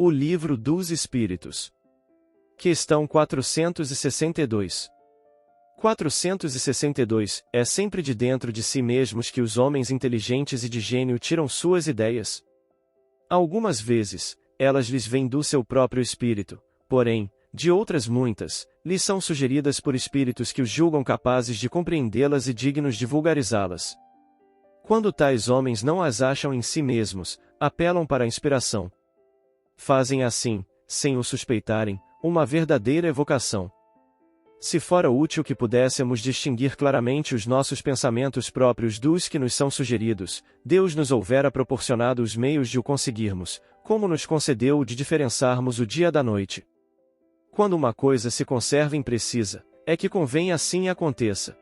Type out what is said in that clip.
O Livro dos Espíritos. Questão 462. 462. É sempre de dentro de si mesmos que os homens inteligentes e de gênio tiram suas ideias. Algumas vezes, elas lhes vêm do seu próprio espírito, porém, de outras muitas, lhes são sugeridas por espíritos que os julgam capazes de compreendê-las e dignos de vulgarizá-las. Quando tais homens não as acham em si mesmos, apelam para a inspiração. Fazem assim, sem o suspeitarem, uma verdadeira evocação. Se fora útil que pudéssemos distinguir claramente os nossos pensamentos próprios dos que nos são sugeridos, Deus nos houvera proporcionado os meios de o conseguirmos, como nos concedeu o de diferenciarmos o dia da noite. Quando uma coisa se conserva imprecisa, é que convém assim aconteça.